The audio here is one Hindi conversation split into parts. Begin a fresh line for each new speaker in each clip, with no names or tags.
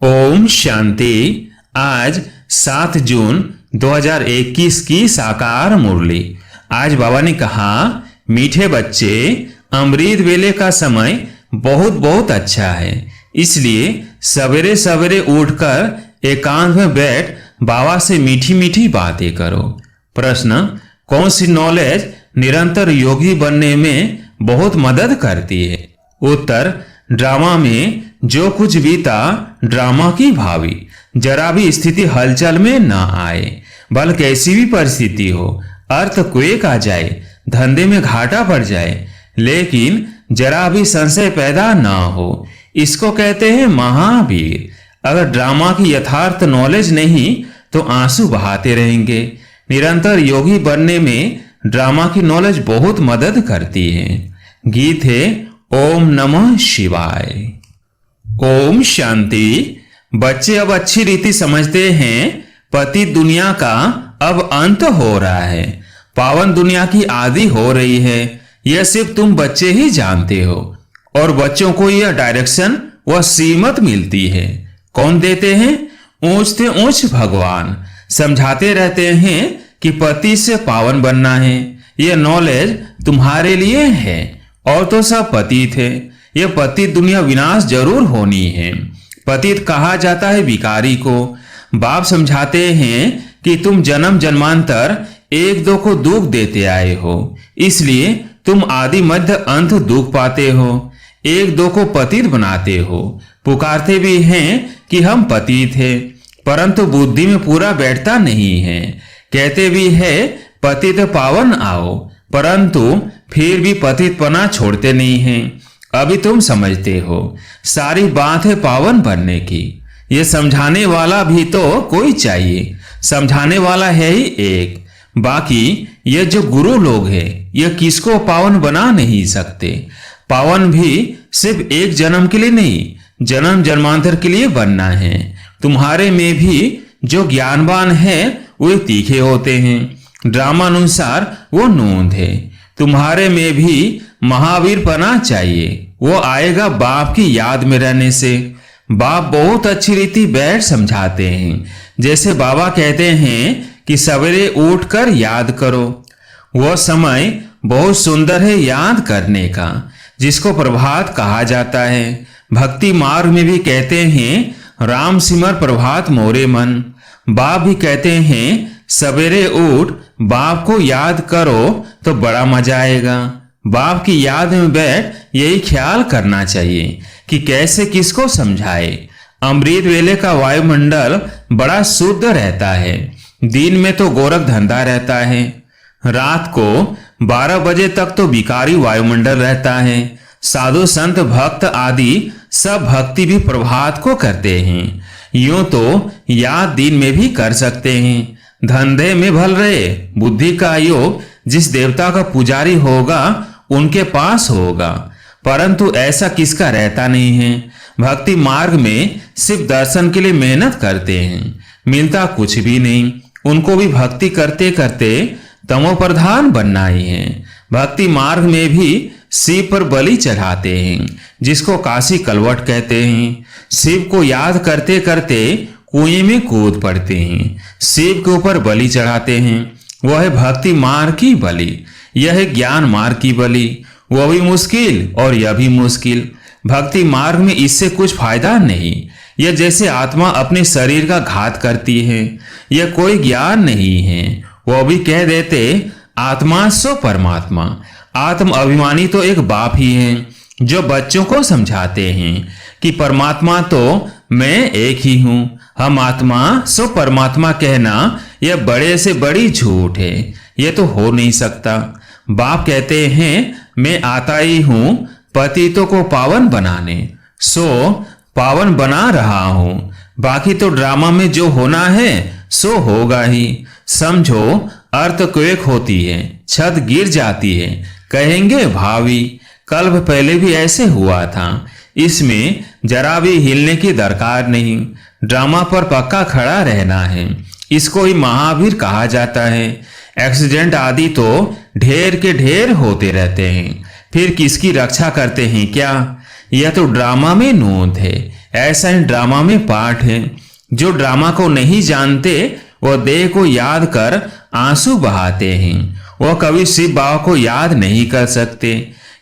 ओम शांति। आज 7 जून 2021 की साकार मुरली। आज बाबा ने कहा, मीठे बच्चे, अमृत वेले का समय बहुत बहुत अच्छा है, इसलिए सवेरे सवेरे उठकर एकांत में बैठ बाबा से मीठी मीठी बातें करो। प्रश्न, कौन सी नॉलेज निरंतर योगी बनने में बहुत मदद करती है? उत्तर, ड्रामा में जो कुछ बीता ड्रामा की भावी। जरा भी स्थिति हलचल में न आए, भले कैसी भी परिस्थिति हो, अर्थक्वेक आ जाए, धंधे में घाटा पड़ जाए, लेकिन जरा भी संशय पैदा न हो, इसको कहते हैं महावीर। अगर ड्रामा की यथार्थ नॉलेज नहीं तो आंसू बहाते रहेंगे। निरंतर योगी बनने में ड्रामा की नॉलेज बहुत मदद करती है। गीत है ओम नमः शिवाय। ओम शांति। बच्चे अब अच्छी रीति समझते हैं, पति दुनिया का अब अंत हो रहा है, पावन दुनिया की आदि हो रही है। यह सिर्फ तुम बच्चे ही जानते हो, और बच्चों को यह डायरेक्शन व सीमत मिलती है। कौन देते हैं? ऊंच से ऊंच भगवान समझाते रहते हैं कि पति से पावन बनना है। यह नॉलेज तुम्हारे लिए है, और तो सब पतित है। यह पतित दुनिया विनाश जरूर होनी है। पतित कहा जाता है विकारी को। बाप समझाते हैं कि तुम जन्म जन्मांतर एक दो को दुख देते आए हो, इसलिए तुम आदि मध्य अंत दुख पाते हो। एक दो को पतित बनाते हो। पुकारते भी हैं कि हम पतित हैं, परंतु बुद्धि में पूरा बैठता नहीं है। कहते भी है पतित पावन आओ, परंतु फिर भी पतितपना छोड़ते नहीं हैं। अभी तुम समझते हो, सारी बात है पावन बनने की। ये समझाने वाला भी तो कोई चाहिए। समझाने वाला है ही एक, बाकी ये जो गुरु लोग हैं, ये किसको पावन बना नहीं सकते। पावन भी सिर्फ एक जन्म के लिए नहीं, जन्म जन्मांतर के लिए बनना है। तुम्हारे में भी जो ज्ञानवान है वे तीखे होते हैं, ड्रामानुसार वो नूंद है। तुम्हारे में भी महावीर पना चाहिए, वो आएगा बाप की याद में रहने से। बाप बहुत अच्छी रीति बैठ समझाते हैं। जैसे बाबा कहते हैं कि सवेरे उठकर याद करो। वह समय बहुत सुंदर है याद करने का, जिसको प्रभात कहा जाता है। भक्ति मार्ग में भी कहते हैं राम सिमर प्रभात मोरे मन। बाप भी कहते हैं सवेरे उठ बाप को याद करो तो बड़ा मजा आएगा। बाप की याद में बैठ यही ख्याल करना चाहिए कि कैसे किसको समझाए। अमृत वेले का वायुमंडल बड़ा शुद्ध रहता है। दिन में तो गोरख धंधा रहता है, रात को 12 बजे तक तो विकारी वायुमंडल रहता है। साधु संत भक्त आदि सब भक्ति भी प्रभात को करते हैं। यूं तो याद दिन में भी कर सकते हैं। धंधे में भल रहे, बुद्धि का योग जिस देवता का पुजारी होगा उनके पास होगा, परंतु ऐसा किसका रहता नहीं है। भक्ति मार्ग में सिर्फ दर्शन के लिए मेहनत करते हैं, मिलता कुछ भी नहीं। उनको भी भक्ति करते करते तमो प्रधान बनना ही है। भक्ति मार्ग में भी शिव पर बलि चढ़ाते हैं, जिसको काशी कलवट कहते हैं। शिव को याद करते करते कुएं में कूद पड़ते हैं, शिव के ऊपर बलि चढ़ाते हैं। वह है भक्ति मार्ग की बलि, यह है ज्ञान मार्ग की बलि। वह भी मुश्किल और यह भी मुश्किल। भक्ति मार्ग में इससे कुछ फायदा नहीं। यह जैसे आत्मा अपने शरीर का घात करती है, यह कोई ज्ञान नहीं है। वह भी कह देते आत्मा सो परमात्मा। आत्म अभिमानी तो एक बाप ही है, जो बच्चों को समझाते हैं कि परमात्मा तो मैं एक ही हूं। हम आत्मा सो परमात्मा कहना यह बड़े से बड़ी झूठ है, यह तो हो नहीं सकता। बाप कहते हैं मैं आता ही हूं पतितों को पावन बनाने, सो पावन बना रहा हूं। बाकी तो ड्रामा में जो होना है सो होगा ही। समझो, अर्थक्वेक होती है, छत गिर जाती है, कहेंगे भावी। कल्प पहले भी ऐसे हुआ था, इसमें जरा भी हिलने की दरकार नहीं। ड्रामा पर पक्का खड़ा रहना है, इसको ही महावीर कहा जाता है। एक्सीडेंट आदि तो ढेर के ढेर होते रहते हैं, फिर किसकी रक्षा करते हैं क्या? यह तो ड्रामा में नोंद है। ऐसा ही ड्रामा में पाठ है। जो ड्रामा को नहीं जानते वो देह को याद कर आंसू बहाते हैं। वो कभी शिव बाबा को याद नहीं कर सकते,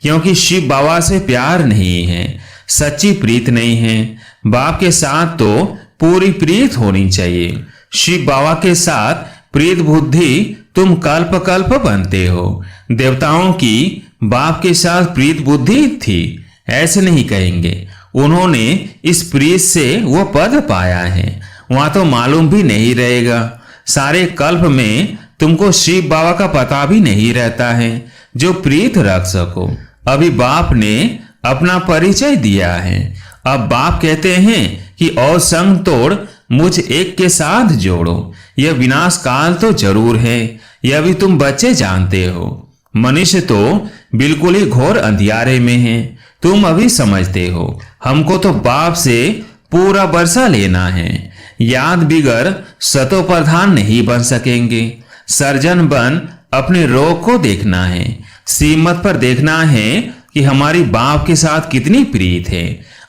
क्योंकि शिव बाबा से प्यार नहीं है, सच्ची प्रीत नहीं है। बाप के साथ तो पूरी प्रीत होनी चाहिए। शिव बाबा के साथ प्रीत बुद्धि तुम कल्प कल्प बनते हो। देवताओं की बाप के साथ प्रीत बुद्धि थी ऐसे नहीं कहेंगे। उन्होंने इस प्रीत से वो पद पाया है, वहां तो मालूम भी नहीं रहेगा। सारे कल्प में तुमको शिव बाबा का पता भी नहीं रहता है जो प्रीत रख सको। अभी बाप ने अपना परिचय दिया है। अब बाप कहते हैं कि और संग तोड़ मुझ एक के साथ जोड़ो। यह विनाश काल तो जरूर है, यह भी तुम बच्चे जानते हो। मनुष्य तो बिल्कुल ही घोर अंधियारे में है, तुम अभी समझते हो। हमको तो बाप से पूरा बरसा लेना है। याद बिगर सतो प्रधान नहीं बन सकेंगे। सर्जन बन अपने रोग को देखना है। सीमत पर देखना है कि हमारी बाप के साथ कितनी प्रीत है।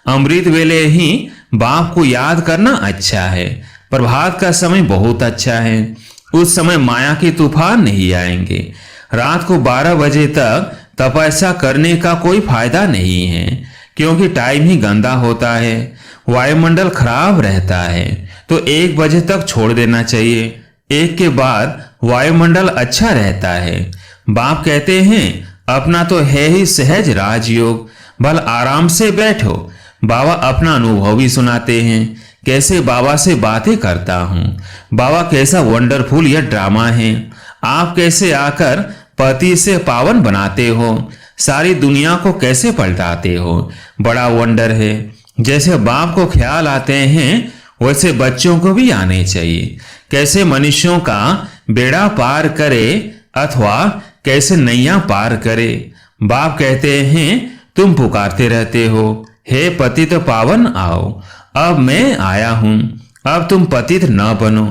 अमृत वेले ही बाप को याद करना अच्छा है। प्रभात का समय बहुत अच्छा है, उस समय माया के तूफान नहीं आएंगे। रात को 12 बजे तक तपस्या करने का कोई फायदा नहीं है, क्योंकि टाइम ही गंदा होता है, वायुमंडल खराब रहता है। तो 1 बजे तक छोड़ देना चाहिए। 1 के बाद वायुमंडल अच्छा रहता है। बाप कहते हैं अपना तो है ही सहज राजयोग, भल आराम से बैठो। बाबा अपना अनुभव भी सुनाते हैं, कैसे बाबा से बातें करता हूँ। बाबा कैसा वंडरफुल यह ड्रामा है। आप कैसे आकर पति से पावन बनाते हो, सारी दुनिया को कैसे पलटाते हो, बड़ा वंडर है। जैसे बाप को ख्याल आते हैं वैसे बच्चों को भी आने चाहिए। कैसे मनुष्यों का बेड़ा पार करे अथवा कैसे नैया पार करे। बाप कहते हैं तुम पुकारते रहते हो, हे पतित पावन आओ। अब मैं आया हूं, अब तुम पतित न बनो।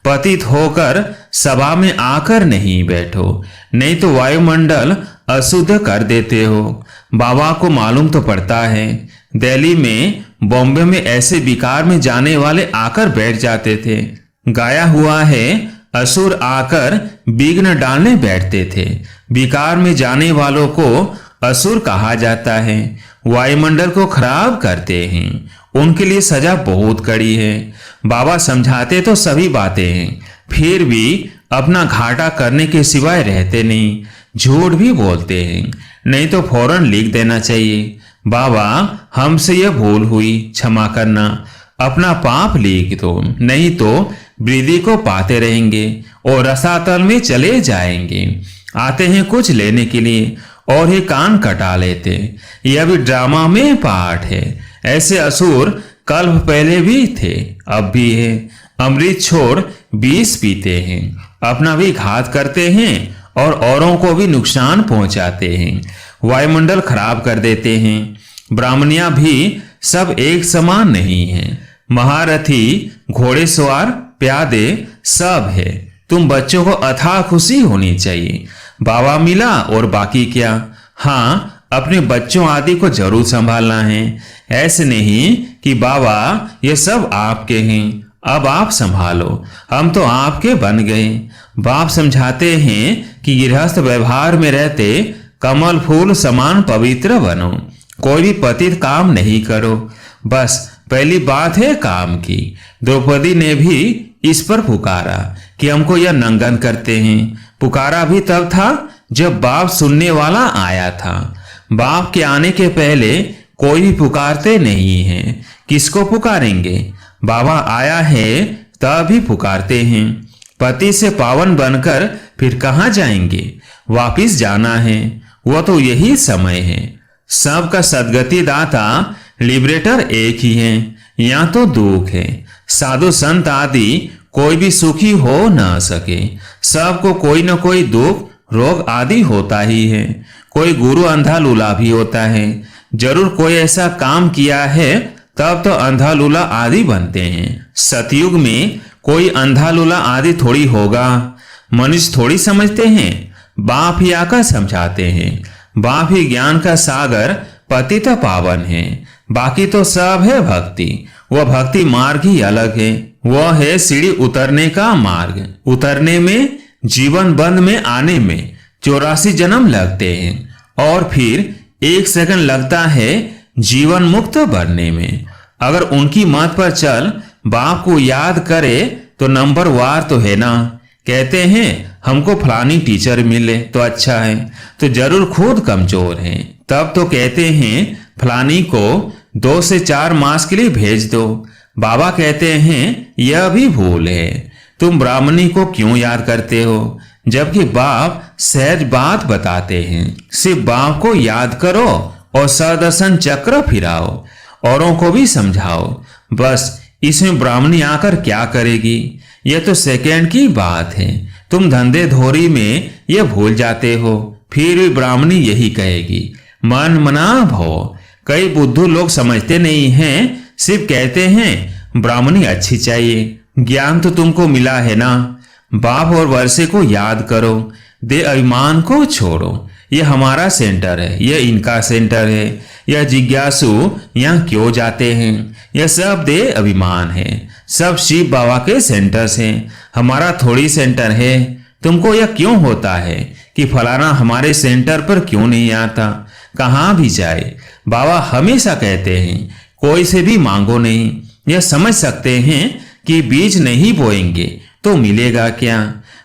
पतित होकर सभा में आकर नहीं बैठो, नहीं तो वायुमंडल अशुद्ध कर देते हो। बाबा को मालूम तो पड़ता है। दिल्ली में, बॉम्बे में ऐसे विकार में जाने वाले आकर बैठ जाते थे। गाया हुआ है असुर आकर विघ्न डालने बैठते थे। विकार में जाने वालों को असुर कहा जाता है। वायुमंडल को खराब करते हैं, उनके लिए सजा बहुत कड़ी है। बाबा समझाते तो सभी बातें हैं, फिर भी अपना घाटा करने के सिवाय रहते नहीं। झूठ भी बोलते हैं, नहीं तो फौरन लिख देना चाहिए, बाबा हमसे यह भूल हुई, क्षमा करना। अपना पाप लिख दो, नहीं तो वृद्धि को पाते रहेंगे और रसातल में चले जाएंगे। आते हैं कुछ लेने के लिए और ही कान कटा लेते। यह भी ड्रामा में पार्ट है। ऐसे असुर कल्प पहले भी थे, अब भी है। अमृत छोड़ विष पीते हैं, अपना भी घात करते हैं और औरों को भी नुकसान पहुंचाते हैं। वायुमंडल खराब कर देते हैं। ब्राह्मणियां भी सब एक समान नहीं है। महारथी, घोड़ेसवार, प्यादे सब है। तुम बच्चों को अथाह खुशी होनी चाहिए। बाबा मिला और बाकी क्या। हाँ, अपने बच्चों आदि को जरूर संभालना है। ऐसे नहीं कि बाबा ये सब आपके हैं, अब आप संभालो, हम तो आपके बन गए। बाप समझाते हैं कि गृहस्थ व्यवहार में रहते कमल फूल समान पवित्र बनो। कोई भी पतित काम नहीं करो। बस पहली बात है काम की। द्रौपदी ने भी इस पर पुकारा कि हमको यह नंगन करते हैं। पुकारा भी तब था जब बाप सुनने वाला आया था। बाप के आने के पहले कोई भी पुकारते नहीं है। किसको पुकारेंगे? बाबा आया है तब भी पुकारते हैं। पति से पावन बनकर फिर कहाँ जाएंगे? वापिस जाना है, वह तो यही समय है। सबका सदगति दाता लिबरेटर एक ही है। यहाँ तो दुख है। साधु संत आदि कोई भी सुखी हो न सके। सबको कोई न कोई दुख रोग आदि होता ही है। कोई गुरु अंधा लूला भी होता है। जरूर कोई ऐसा काम किया है तब तो अंधा लूला आदि बनते हैं। सतयुग में कोई अंधा लूला आदि थोड़ी होगा। मनुष्य थोड़ी समझते हैं, बाप ही आकर समझाते हैं। बाप ही ज्ञान का सागर पतित पावन है। बाकी तो सब है भक्ति। वह भक्ति मार्ग ही अलग है। वह है सीढ़ी उतरने का मार्ग। उतरने में, जीवन बंद में आने में 84 जन्म लगते हैं और फिर 1 सेकंड लगता है जीवन मुक्त बनने में। अगर उनकी मत पर चल, बाप को याद करे तो नंबर वार तो है ना। कहते हैं हमको फलानी टीचर मिले तो अच्छा है, तो जरूर खुद कमजोर हैं। तब तो कहते हैं फलानी को 2 से 4 मास के लिए भेज दो। बाबा कहते हैं यह भी भूल है। तुम ब्राह्मणी को क्यों याद करते हो, जबकि बाप सहज बात बताते हैं। सिर्फ बाप को याद करो और सदर्शन चक्र फिराओ, औरों को भी समझाओ। बस इसमें ब्राह्मणी आकर क्या करेगी, यह तो सेकंड की बात है। तुम धंधे धोरी में यह भूल जाते हो, फिर भी ब्राह्मणी यही कहेगी मन मना भव। कई बुद्धू लोग समझते नहीं हैं, सिर्फ कहते हैं ब्राह्मणी अच्छी चाहिए। ज्ञान तो तुमको मिला है ना। बाप और वर्षे को याद करो, दे अभिमान को छोड़ो। यह हमारा सेंटर है, यह इनका सेंटर है। यह जिज्ञासु यहाँ क्यों जाते हैं, यह सब दे अभिमान है। सब शिव बाबा के सेंटर्स हैं, हमारा थोड़ी सेंटर है। तुमको यह क्यों होता है कि फलाना हमारे सेंटर पर क्यों नहीं आता। कहाँ भी जाए बाबा हमेशा कहते हैं कोई से भी मांगो नहीं। यह समझ सकते हैं कि बीज नहीं बोएंगे तो मिलेगा क्या।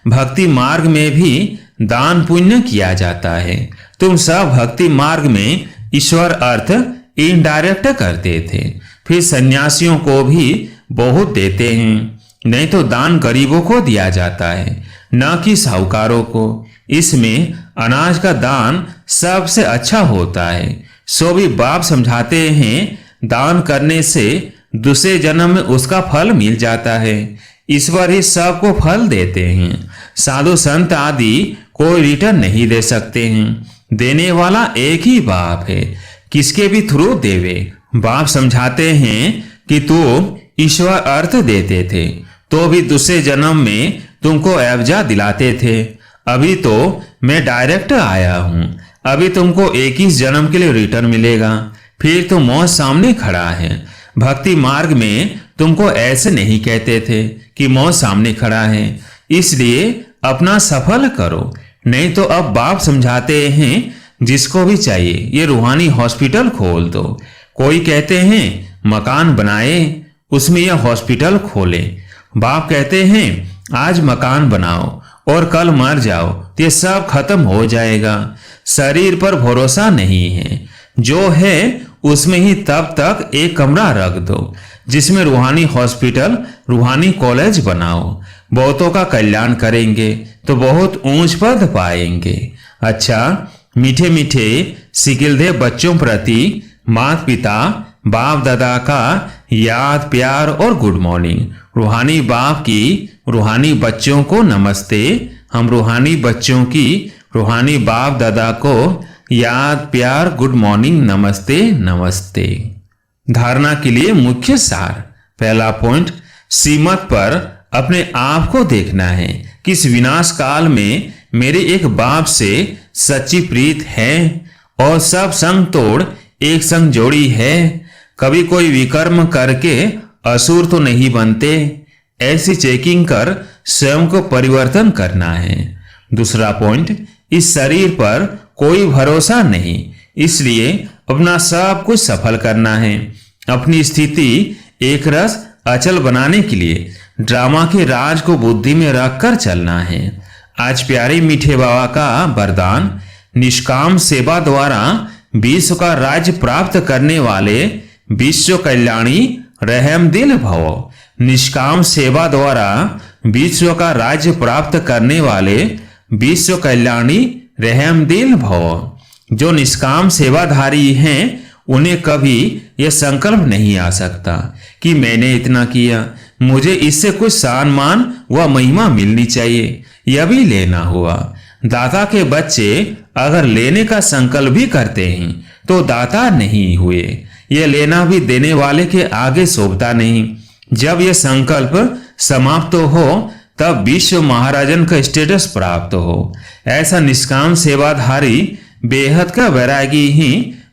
भक्ति मार्ग में भी दान पुण्य किया जाता है। तुम सब भक्ति मार्ग में ईश्वर अर्थ इनडायरेक्ट करते थे, फिर सन्यासियों को भी बहुत देते हैं। नहीं तो दान गरीबों को दिया जाता है, न कि साहूकारों को। इसमें अनाज का दान सबसे अच्छा होता है। सो भी बाप समझाते हैं दान करने से दूसरे जन्म में उसका फल मिल जाता है। ईश्वर ही सबको फल देते हैं। साधु संत आदि कोई रिटर्न नहीं दे सकते हैं। देने वाला एक ही बाप है, किसके भी थ्रू देवे। बाप समझाते हैं कि तुम ईश्वर अर्थ देते थे तो भी दूसरे जन्म में तुमको एवजा दिलाते थे। अभी तो मैं डायरेक्ट आया हूं, अभी तुमको 21 जन्म के लिए रिटर्न मिलेगा। फिर तो मौत सामने खड़ा है। भक्ति मार्ग में तुमको ऐसे नहीं कहते थे कि मौत सामने खड़ा है, इसलिए अपना सफल करो। नहीं तो अब बाप समझाते हैं जिसको भी चाहिए ये रूहानी हॉस्पिटल खोल दो। कोई कहते हैं मकान बनाए, उसमें यह हॉस्पिटल खोले। बाप कहते हैं आज मकान बनाओ और कल मर जाओ तो ये सब खत्म हो जाएगा। शरीर पर भरोसा नहीं है, जो है उसमें ही तब तक एक कमरा रख दो जिसमें रूहानी हॉस्पिटल, रूहानी कॉलेज बनाओ। बहुतों का कल्याण करेंगे तो बहुत ऊंच पद पाएंगे। अच्छा, मीठे मीठे सिकिलदे बच्चों प्रति माता पिता बाप दादा का याद प्यार और गुड मॉर्निंग। रूहानी बाप की रूहानी बच्चों को नमस्ते। हम रूहानी बच्चों की रूहानी बाप दादा को याद प्यार गुड मॉर्निंग नमस्ते नमस्ते। धारणा के लिए मुख्य सार। पहला पॉइंट, श्रीमत पर अपने आप को देखना है कि इस विनाश काल में मेरे एक बाप से सच्ची प्रीत है और सब संग तोड़ एक संग जोड़ी है। कभी कोई विकर्म करके असुर तो नहीं बनते। ऐसी चेकिंग कर स्वयं को परिवर्तन करना है। दूसरा पॉइंट, इस शरीर पर कोई भरोसा नहीं, इसलिए अपना सब कुछ सफल करना है। अपनी स्थिति एक रस अचल बनाने के लिए ड्रामा के राज को बुद्धि में रखकर चलना है। आज प्यारे मीठे बाबा का वरदान, निष्काम सेवा द्वारा विश्व का राज्य प्राप्त करने वाले विश्व कल्याणी रहम दिल भव। निष्काम सेवा द्वारा विश्व का राज्य प्राप्त करने वाले विश्व कल्याणी रहम दिल भव। जो निष्काम सेवाधारी हैं उन्हें कभी यह संकल्प नहीं आ सकता कि मैंने इतना किया, मुझे इससे कुछ सम्मान व महिमा मिलनी चाहिए। यह भी लेना हुआ। दाता के बच्चे अगर लेने का संकल्प भी करते हैं तो दाता नहीं हुए। यह लेना भी देने वाले के आगे शोभता नहीं। जब यह संकल्प समाप्त हो तब विश्व महाराजन का स्टेटस प्राप्त हो। ऐसा निष्काम सेवाधारी बेहद का वैरागी ही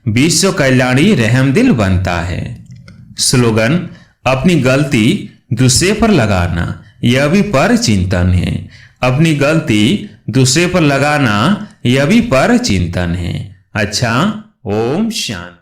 विश्व कल्याणी रहमदिल बनता है। स्लोगन, अपनी गलती दूसरे पर लगाना यह भी पर चिंतन है। अपनी गलती दूसरे पर लगाना यह भी पर चिंतन है। अच्छा, ओम शांति।